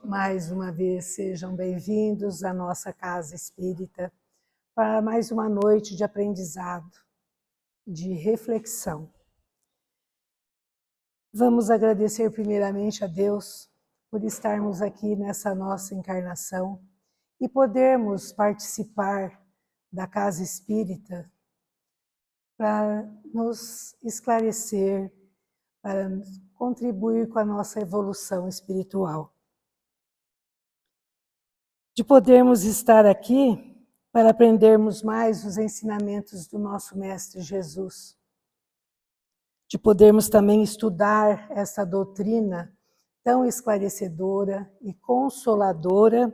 Mais uma vez, sejam bem-vindos à nossa Casa Espírita para mais uma noite de aprendizado, de reflexão. Vamos agradecer primeiramente a Deus por estarmos aqui nessa nossa encarnação e podermos participar da Casa Espírita para nos esclarecer, para contribuir com a nossa evolução espiritual. De podermos estar aqui para aprendermos mais os ensinamentos do nosso Mestre Jesus. De podermos também estudar essa doutrina tão esclarecedora e consoladora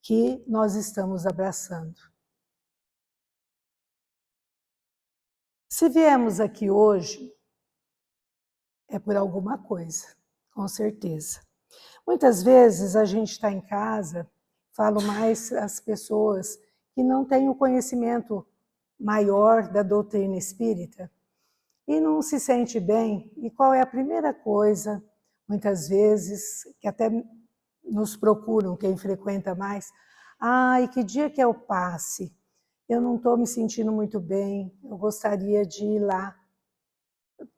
que nós estamos abraçando. Se viemos aqui hoje, é por alguma coisa, com certeza. Muitas vezes a gente está em casa, falo mais às pessoas que não têm o conhecimento maior da doutrina espírita e não se sente bem. E qual é a primeira coisa, muitas vezes, que até nos procuram, quem frequenta mais? E que dia que é o passe? Eu não estou me sentindo muito bem, eu gostaria de ir lá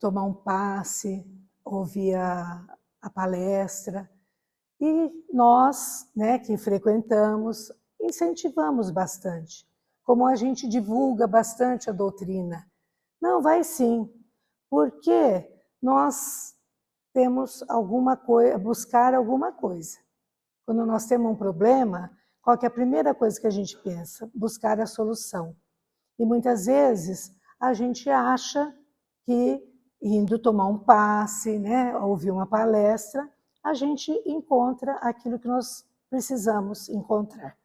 tomar um passe, ouvir a palestra. E nós, que frequentamos, incentivamos bastante. Como a gente divulga bastante a doutrina. Não, vai sim, porque nós temos buscar alguma coisa. Quando nós temos um problema, qual que é a primeira coisa que a gente pensa? Buscar a solução. E muitas vezes a gente acha que indo tomar um passe, ouvir uma palestra, a gente encontra aquilo que nós precisamos encontrar.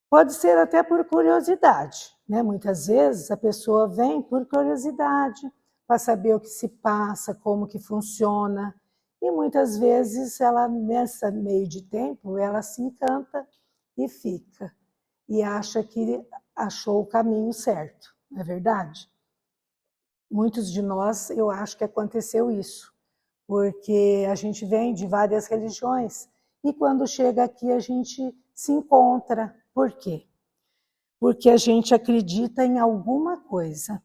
Pode ser até por curiosidade, Muitas vezes a pessoa vem por curiosidade, para saber o que se passa, como que funciona, e muitas vezes ela, nessa meio de tempo, ela se encanta e fica, e acha que achou o caminho certo, não é verdade? Muitos de nós, eu acho que aconteceu isso, porque a gente vem de várias religiões e quando chega aqui a gente se encontra. Por quê? Porque a gente acredita em alguma coisa.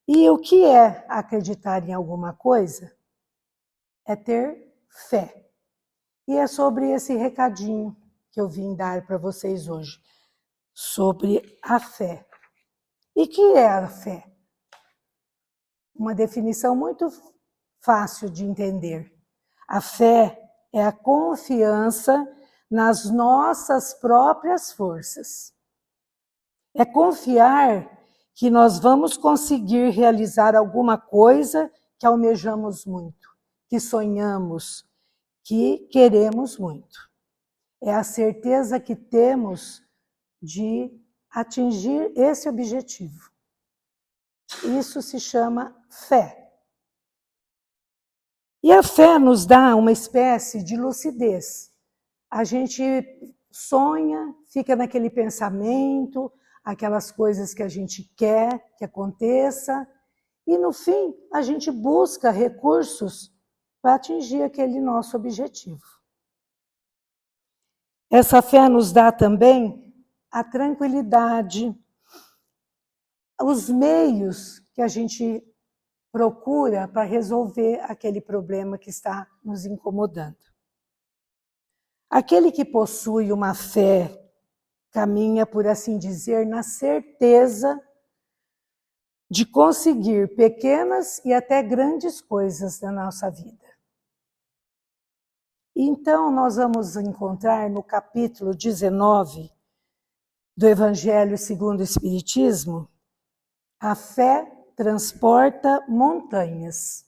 E o que é acreditar em alguma coisa? É ter fé. E é sobre esse recadinho que eu vim dar para vocês hoje, sobre a fé. E o que é a fé? Uma definição muito fácil de entender. A fé é a confiança nas nossas próprias forças. É confiar que nós vamos conseguir realizar alguma coisa que almejamos muito, que sonhamos, que queremos muito. É a certeza que temos de atingir esse objetivo. Isso se chama fé. E a fé nos dá uma espécie de lucidez. A gente sonha, fica naquele pensamento, aquelas coisas que a gente quer que aconteça, e no fim a gente busca recursos para atingir aquele nosso objetivo. Essa fé nos dá também a tranquilidade, os meios que a gente procura para resolver aquele problema que está nos incomodando. Aquele que possui uma fé caminha, por assim dizer, na certeza de conseguir pequenas e até grandes coisas na nossa vida. Então, nós vamos encontrar no capítulo 19 do Evangelho segundo o Espiritismo, a fé transporta montanhas.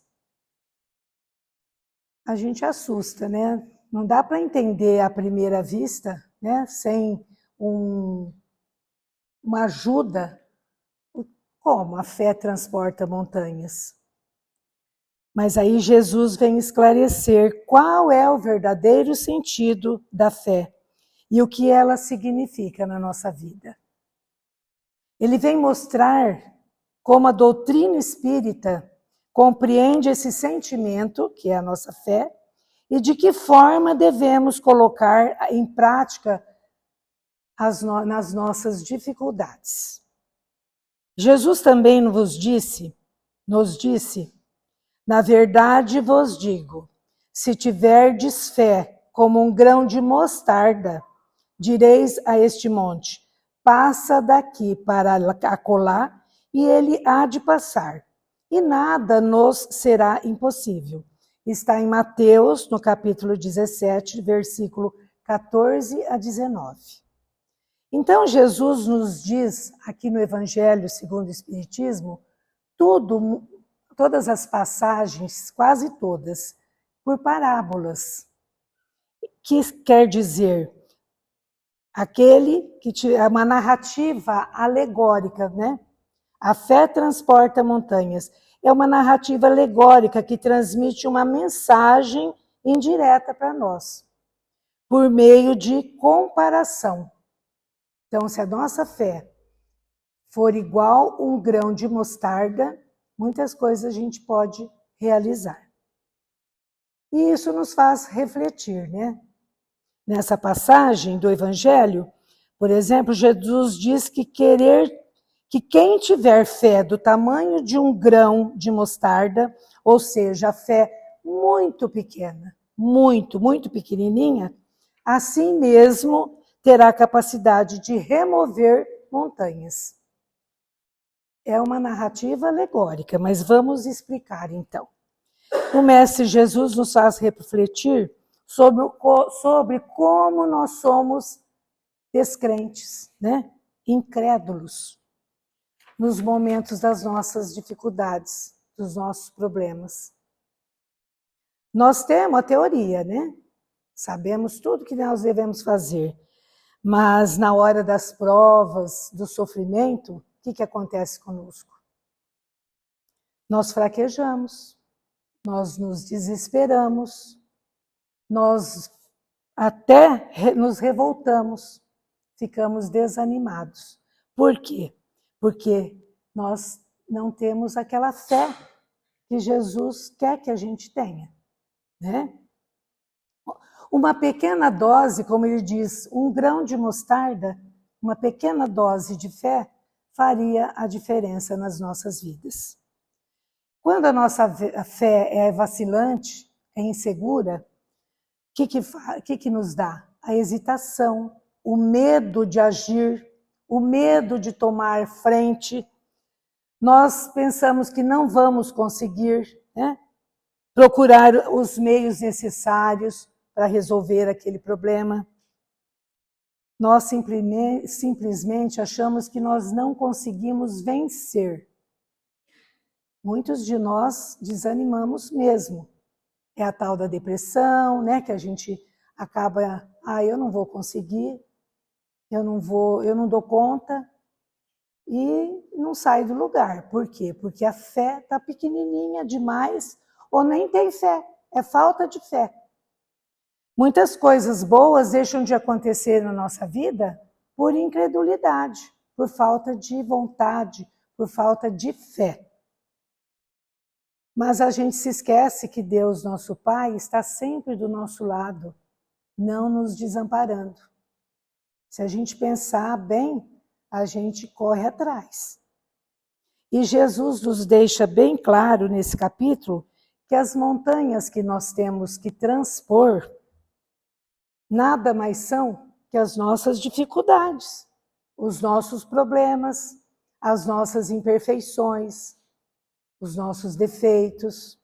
A gente assusta, Não dá para entender à primeira vista, sem uma ajuda, como a fé transporta montanhas. Mas aí Jesus vem esclarecer qual é o verdadeiro sentido da fé e o que ela significa na nossa vida. Ele vem mostrar como a doutrina espírita compreende esse sentimento, que é a nossa fé, e de que forma devemos colocar em prática nas nossas dificuldades. Jesus também nos disse, na verdade vos digo, se tiverdes fé como um grão de mostarda, direis a este monte, passa daqui para acolá, e ele há de passar, e nada nos será impossível. Está em Mateus, no capítulo 17, versículo 14 a 19. Então, Jesus nos diz, aqui no Evangelho segundo o Espiritismo, todas as passagens, quase todas, por parábolas, que quer dizer é uma narrativa alegórica, né? A fé transporta montanhas. É uma narrativa alegórica que transmite uma mensagem indireta para nós, por meio de comparação. Então, se a nossa fé for igual um grão de mostarda, muitas coisas a gente pode realizar. E isso nos faz refletir, né? Nessa passagem do Evangelho, por exemplo, Jesus diz que quem tiver fé do tamanho de um grão de mostarda, ou seja, a fé muito pequena, muito, muito pequenininha, assim mesmo terá capacidade de remover montanhas. É uma narrativa alegórica, mas vamos explicar então. O Mestre Jesus nos faz refletir sobre como nós somos descrentes, né? Incrédulos, nos momentos das nossas dificuldades, dos nossos problemas. Nós temos a teoria, né? Sabemos tudo que nós devemos fazer, mas na hora das provas, do sofrimento, o que acontece conosco? Nós fraquejamos, nós nos desesperamos, nós até nos revoltamos, ficamos desanimados. Por quê? Porque nós não temos aquela fé que Jesus quer que a gente tenha, né? Uma pequena dose, como ele diz, um grão de mostarda, uma pequena dose de fé faria a diferença nas nossas vidas. Quando a nossa fé é vacilante, é insegura, o que nos dá? A hesitação, o medo de agir, o medo de tomar frente. Nós pensamos que não vamos conseguir, né, procurar os meios necessários para resolver aquele problema. Nós simplesmente achamos que nós não conseguimos vencer. Muitos de nós desanimamos mesmo. É a tal da depressão, né, que a gente acaba, eu não vou conseguir, eu não dou conta, e não sai do lugar. Por quê? Porque a fé está pequenininha demais, ou nem tem fé, é falta de fé. Muitas coisas boas deixam de acontecer na nossa vida por incredulidade, por falta de vontade, por falta de fé. Mas a gente se esquece que Deus, nosso Pai, está sempre do nosso lado, não nos desamparando. Se a gente pensar bem, a gente corre atrás. E Jesus nos deixa bem claro nesse capítulo que as montanhas que nós temos que transpor nada mais são que as nossas dificuldades, os nossos problemas, as nossas imperfeições, os nossos defeitos,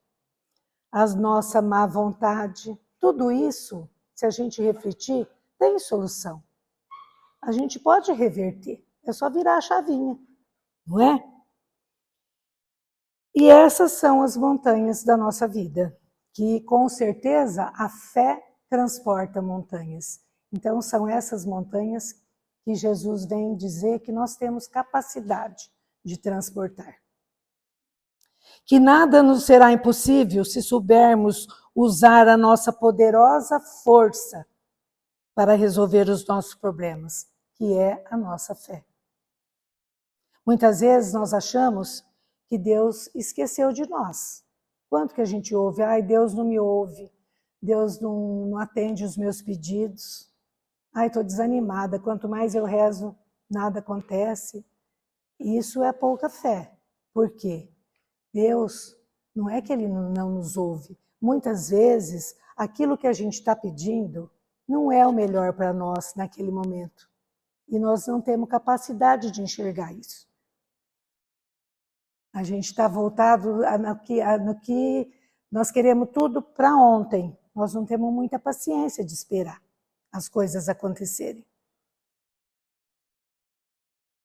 a nossa má vontade. Tudo isso, se a gente refletir, tem solução. A gente pode reverter, é só virar a chavinha, não é? E essas são as montanhas da nossa vida, que com certeza a fé transporta montanhas. Então são essas montanhas que Jesus vem dizer que nós temos capacidade de transportar. Que nada nos será impossível se soubermos usar a nossa poderosa força para resolver os nossos problemas, que é a nossa fé. Muitas vezes nós achamos que Deus esqueceu de nós. Quanto que a gente ouve? Deus não me ouve, Deus não atende os meus pedidos. Ai, estou desanimada, quanto mais eu rezo, nada acontece. Isso é pouca fé. Por quê? Deus, não é que Ele não nos ouve. Muitas vezes, aquilo que a gente está pedindo não é o melhor para nós naquele momento. E nós não temos capacidade de enxergar isso. A gente está voltado no que nós queremos tudo para ontem. Nós não temos muita paciência de esperar as coisas acontecerem.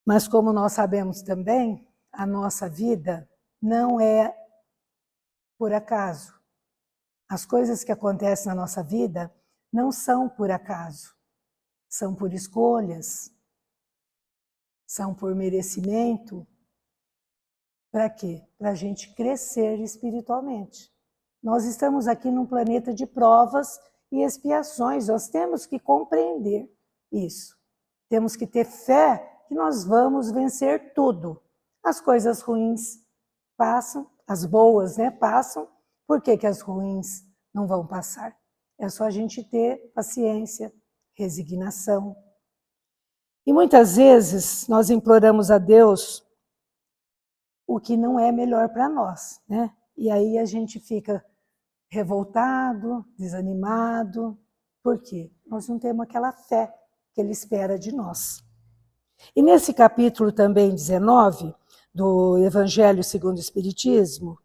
Mas como nós sabemos também, a nossa vida não é por acaso. As coisas que acontecem na nossa vida não são por acaso. São por escolhas, são por merecimento. Para quê? Para a gente crescer espiritualmente. Nós estamos aqui num planeta de provas e expiações, nós temos que compreender isso. Temos que ter fé que nós vamos vencer tudo. As coisas ruins passam, as boas, passam. Por que as ruins não vão passar? É só a gente ter paciência, resignação. E muitas vezes nós imploramos a Deus o que não é melhor para nós, E aí a gente fica revoltado, desanimado. Por quê? Nós não temos aquela fé que Ele espera de nós. E nesse capítulo também 19 do Evangelho segundo o Espiritismo,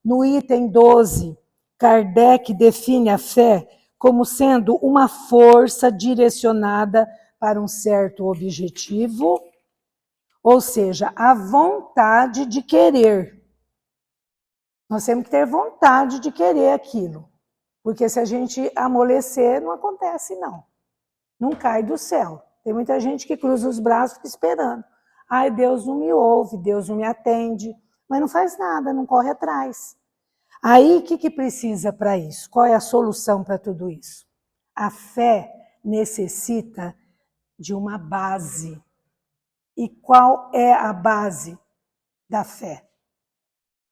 no item 12, Kardec define a fé como sendo uma força direcionada para um certo objetivo, ou seja, a vontade de querer. Nós temos que ter vontade de querer aquilo, porque se a gente amolecer, não acontece não. Não cai do céu. Tem muita gente que cruza os braços e fica esperando. Ai, Deus não me ouve, Deus não me atende, mas não faz nada, não corre atrás. Aí, o que precisa para isso? Qual é a solução para tudo isso? A fé necessita de uma base. E qual é a base da fé?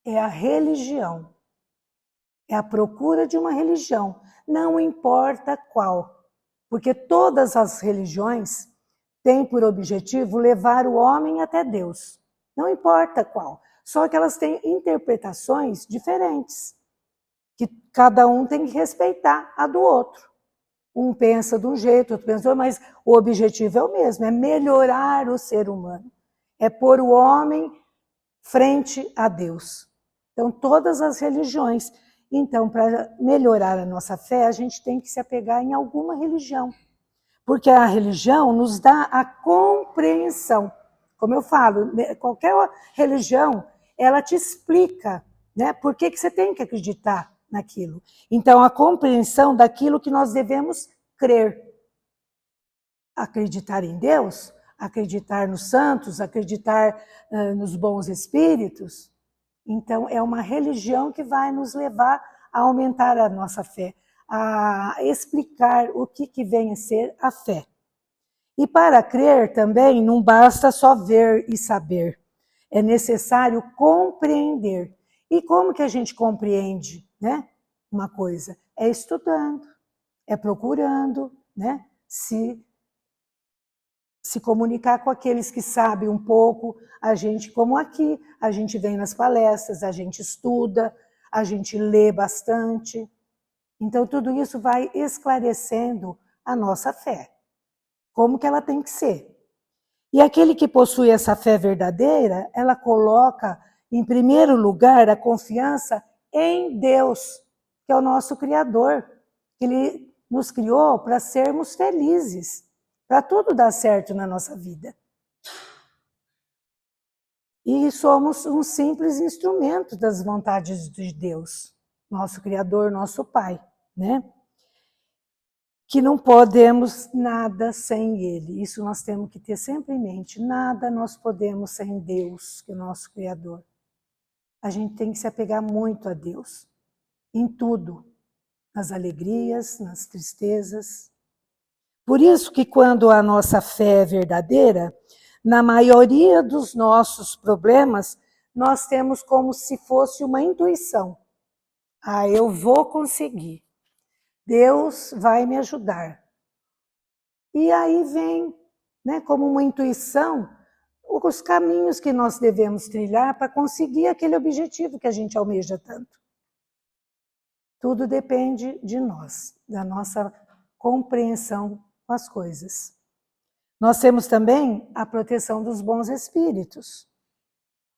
É a religião. É a procura de uma religião. Não importa qual. Porque todas as religiões têm por objetivo levar o homem até Deus. Não importa qual. Só que elas têm interpretações diferentes. Que cada um tem que respeitar a do outro. Um pensa de um jeito, outro pensa de outro, mas o objetivo é o mesmo, é melhorar o ser humano. É pôr o homem frente a Deus. Então, todas as religiões. Então, para melhorar a nossa fé, a gente tem que se apegar em alguma religião. Porque a religião nos dá a compreensão. Como eu falo, qualquer religião, ela te explica, por que você tem que acreditar naquilo. Então, a compreensão daquilo que nós devemos crer. Acreditar em Deus, acreditar nos santos, acreditar nos bons espíritos. Então, é uma religião que vai nos levar a aumentar a nossa fé, a explicar o que vem a ser a fé. E para crer também não basta só ver e saber. É necessário compreender. E como que a gente compreende, uma coisa? É estudando, é procurando, se comunicar com aqueles que sabem um pouco. A gente, como aqui, a gente vem nas palestras, a gente estuda, a gente lê bastante. Então, tudo isso vai esclarecendo a nossa fé. Como que ela tem que ser. E aquele que possui essa fé verdadeira, ela coloca, em primeiro lugar, a confiança em Deus, que é o nosso Criador, que Ele nos criou para sermos felizes, para tudo dar certo na nossa vida. E somos um simples instrumento das vontades de Deus, nosso Criador, nosso Pai, Que não podemos nada sem Ele. Isso nós temos que ter sempre em mente. Nada nós podemos sem Deus, que é o nosso Criador. A gente tem que se apegar muito a Deus, em tudo, nas alegrias, nas tristezas. Por isso que quando a nossa fé é verdadeira, na maioria dos nossos problemas, nós temos como se fosse uma intuição. Eu vou conseguir. Deus vai me ajudar. E aí vem, né, como uma intuição, os caminhos que nós devemos trilhar para conseguir aquele objetivo que a gente almeja tanto. Tudo depende de nós, da nossa compreensão com as coisas. Nós temos também a proteção dos bons espíritos.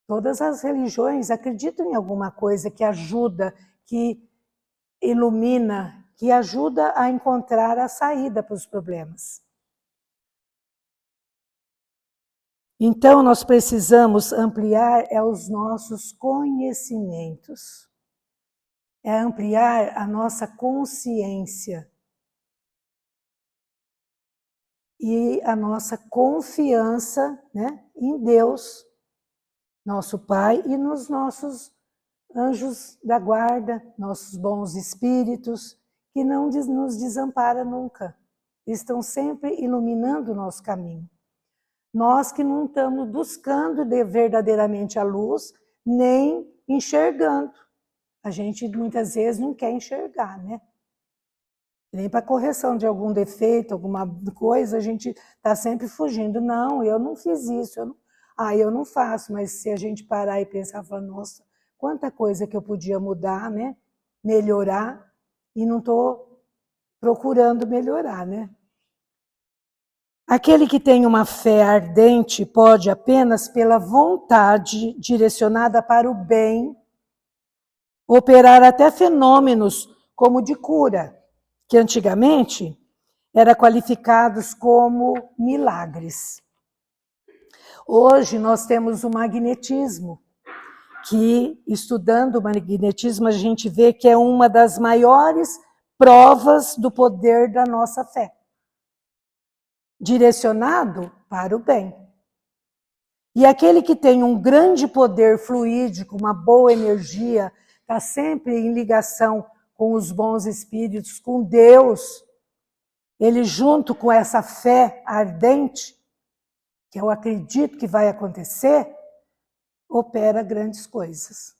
Todas as religiões acreditam em alguma coisa que ajuda, que ilumina, que ajuda a encontrar a saída para os problemas. Então, nós precisamos ampliar os nossos conhecimentos, ampliar a nossa consciência e a nossa confiança, né, em Deus, nosso Pai, e nos nossos anjos da guarda, nossos bons espíritos, que não nos desamparam nunca, estão sempre iluminando o nosso caminho. Nós que não estamos buscando verdadeiramente a luz, nem enxergando. A gente muitas vezes não quer enxergar, né? Nem para correção de algum defeito, alguma coisa, a gente está sempre fugindo. Não, eu não fiz isso, eu não faço. Mas se a gente parar e pensar, falar, nossa, quanta coisa que eu podia mudar, né? Melhorar, e não estou procurando melhorar, né? Aquele que tem uma fé ardente pode apenas pela vontade direcionada para o bem operar até fenômenos como de cura, que antigamente eram qualificados como milagres. Hoje nós temos o magnetismo, que estudando o magnetismo a gente vê que é uma das maiores provas do poder da nossa fé. Direcionado para o bem. E aquele que tem um grande poder fluídico, uma boa energia, está sempre em ligação com os bons espíritos, com Deus, ele junto com essa fé ardente, que eu acredito que vai acontecer, opera grandes coisas.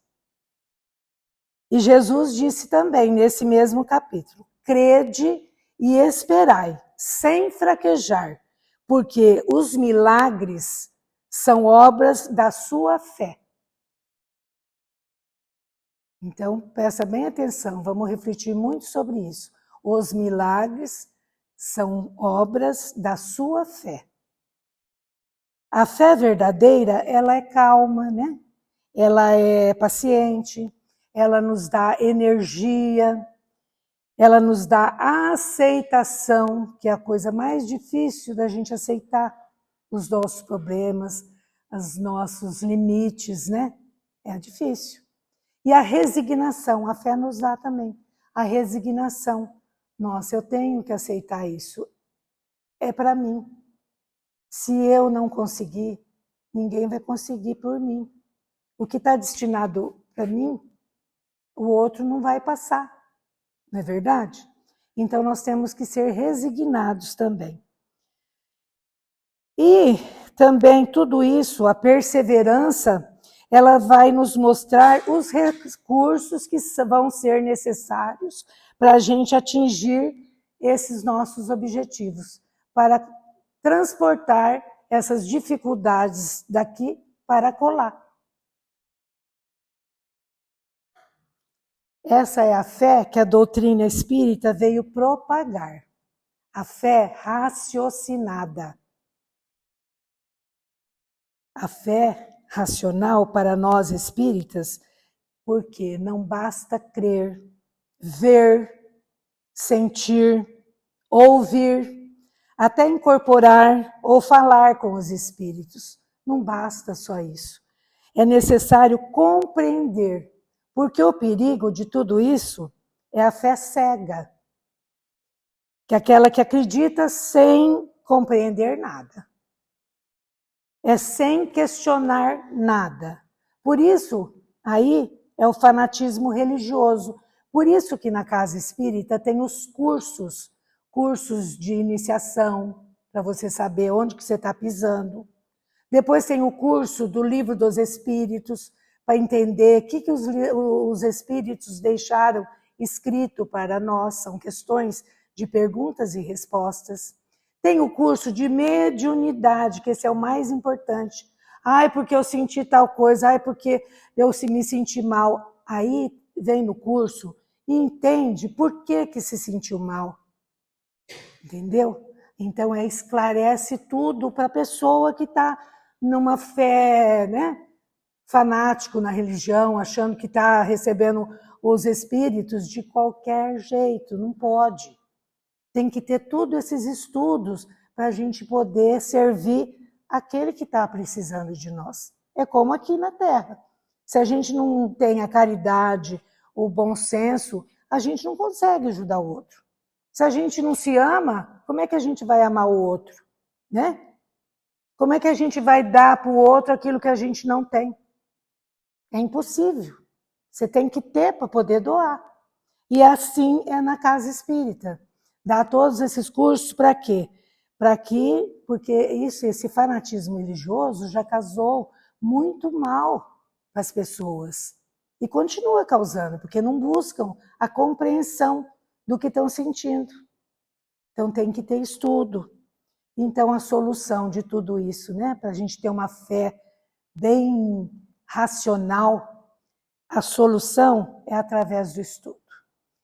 E Jesus disse também nesse mesmo capítulo, crede e esperai, sem fraquejar, porque os milagres são obras da sua fé. Então, presta bem atenção, vamos refletir muito sobre isso. Os milagres são obras da sua fé. A fé verdadeira, ela é calma, né? Ela é paciente, ela nos dá energia, ela nos dá a aceitação, que é a coisa mais difícil da gente aceitar os nossos problemas, os nossos limites, né? É difícil. E a resignação, a fé nos dá também. A resignação. Nossa, eu tenho que aceitar isso. É para mim. Se eu não conseguir, ninguém vai conseguir por mim. O que está destinado para mim, o outro não vai passar. Não é verdade? Então, nós temos que ser resignados também. E também tudo isso, a perseverança, ela vai nos mostrar os recursos que vão ser necessários para a gente atingir esses nossos objetivos, para transportar essas dificuldades daqui para acolá. Essa é a fé que a doutrina espírita veio propagar. A fé raciocinada. A fé racional para nós espíritas, porque não basta crer, ver, sentir, ouvir, até incorporar ou falar com os espíritos. Não basta só isso. É necessário compreender, porque o perigo de tudo isso é a fé cega, que é aquela que acredita sem compreender nada. É sem questionar nada. Por isso, aí é o fanatismo religioso. Por isso que na Casa Espírita tem os cursos de iniciação, para você saber onde que você está pisando. Depois tem o curso do Livro dos Espíritos, para entender o que os espíritos deixaram escrito para nós, são questões de perguntas e respostas. Tem o curso de mediunidade, que esse é o mais importante. Ai, porque eu senti tal coisa, ai, porque eu me senti mal. Aí vem no curso e entende por que se sentiu mal. Entendeu? Então, esclarece tudo para a pessoa que está numa fé, né, fanático na religião, achando que está recebendo os espíritos de qualquer jeito. Não pode. Tem que ter todos esses estudos para a gente poder servir aquele que está precisando de nós. É como aqui na Terra. Se a gente não tem a caridade, o bom senso, a gente não consegue ajudar o outro. Se a gente não se ama, como é que a gente vai amar o outro? Né? Como é que a gente vai dar para o outro aquilo que a gente não tem? É impossível. Você tem que ter para poder doar. E assim é na casa espírita. Dá todos esses cursos para quê? Porque esse fanatismo religioso já causou muito mal para as pessoas. E continua causando, porque não buscam a compreensão do que estão sentindo. Então tem que ter estudo. Então a solução de tudo isso, né, para a gente ter uma fé bem racional, a solução é através do estudo.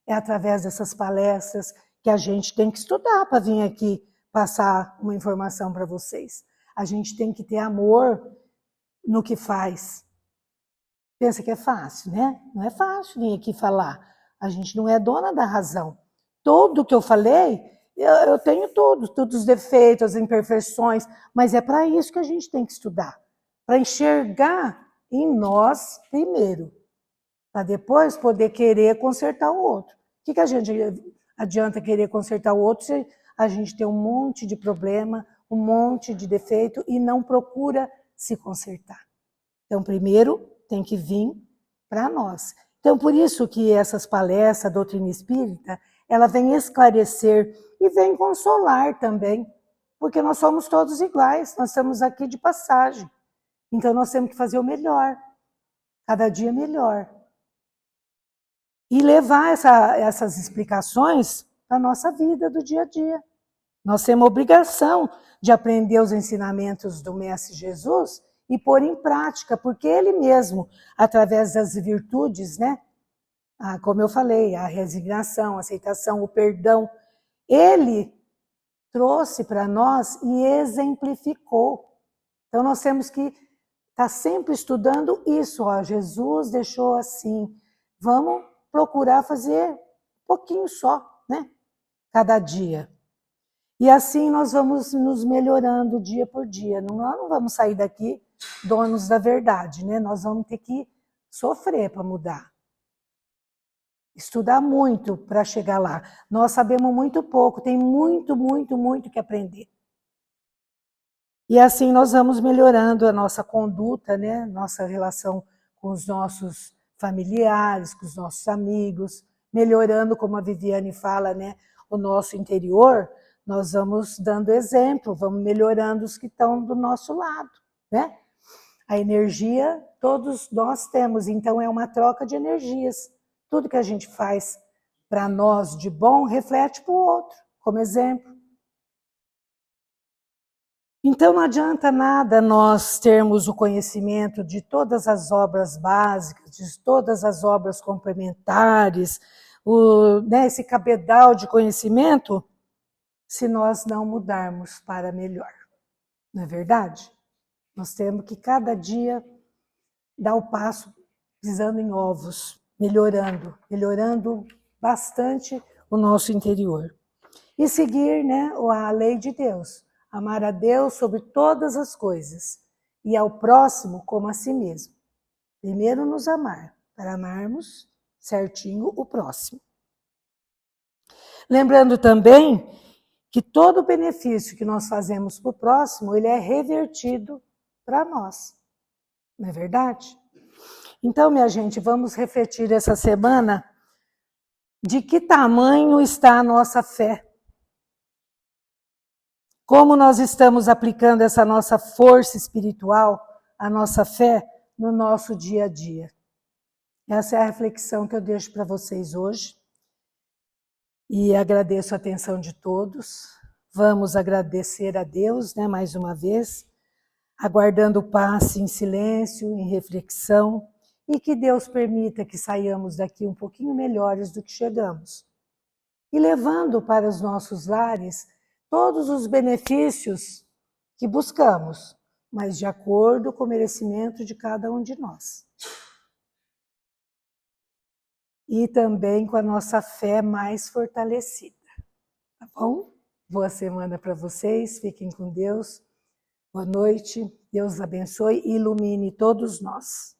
É através dessas palestras que a gente tem que estudar para vir aqui passar uma informação para vocês. A gente tem que ter amor no que faz. Pensa que é fácil, né? Não é fácil vir aqui falar. A gente não é dona da razão. Tudo que eu falei, eu tenho todos os defeitos, as imperfeições, mas é para isso que a gente tem que estudar. Para enxergar em nós primeiro, para depois poder querer consertar o outro. O que a gente adianta querer consertar o outro se a gente tem um monte de problema, um monte de defeito e não procura se consertar? Então, primeiro, tem que vir para nós. Então, por isso que essas palestras, a doutrina espírita, ela vem esclarecer e vem consolar também, porque nós somos todos iguais, nós estamos aqui de passagem. Então, nós temos que fazer o melhor, cada dia melhor. E levar essas explicações para a nossa vida do dia a dia. Nós temos a obrigação de aprender os ensinamentos do Mestre Jesus e pôr em prática, porque ele mesmo, através das virtudes, né? Como eu falei, a resignação, a aceitação, o perdão, ele trouxe para nós e exemplificou. Então nós temos que estar sempre estudando isso. Jesus deixou assim, vamos procurar fazer um pouquinho só, né? Cada dia. E assim nós vamos nos melhorando dia por dia. Nós não vamos sair daqui donos da verdade, né? Nós vamos ter que sofrer para mudar. Estudar muito para chegar lá. Nós sabemos muito pouco, tem muito que aprender. E assim nós vamos melhorando a nossa conduta, né? Nossa relação com os nossos familiares, com os nossos amigos, melhorando, como a Viviane fala, né? O nosso interior, nós vamos dando exemplo, vamos melhorando os que estão do nosso lado, né? A energia todos nós temos, então é uma troca de energias. Tudo que a gente faz para nós de bom reflete para o outro, como exemplo. Então não adianta nada nós termos o conhecimento de todas as obras básicas, de todas as obras complementares, esse cabedal de conhecimento, se nós não mudarmos para melhor. Não é verdade? Nós temos que cada dia dar o passo pisando em ovos, melhorando bastante o nosso interior. E seguir, né, a lei de Deus. Amar a Deus sobre todas as coisas e ao próximo como a si mesmo. Primeiro nos amar, para amarmos certinho o próximo. Lembrando também que todo o benefício que nós fazemos para o próximo, ele é revertido para nós. Não é verdade? Então, minha gente, vamos refletir essa semana de que tamanho está a nossa fé. Como nós estamos aplicando essa nossa força espiritual, a nossa fé, no nosso dia a dia. Essa é a reflexão que eu deixo para vocês hoje. E agradeço a atenção de todos. Vamos agradecer a Deus, né, mais uma vez, aguardando o passe em silêncio, em reflexão, e que Deus permita que saiamos daqui um pouquinho melhores do que chegamos. E levando para os nossos lares todos os benefícios que buscamos, mas de acordo com o merecimento de cada um de nós. E também com a nossa fé mais fortalecida. Tá bom? Boa semana para vocês, fiquem com Deus. Boa noite, Deus abençoe e ilumine todos nós.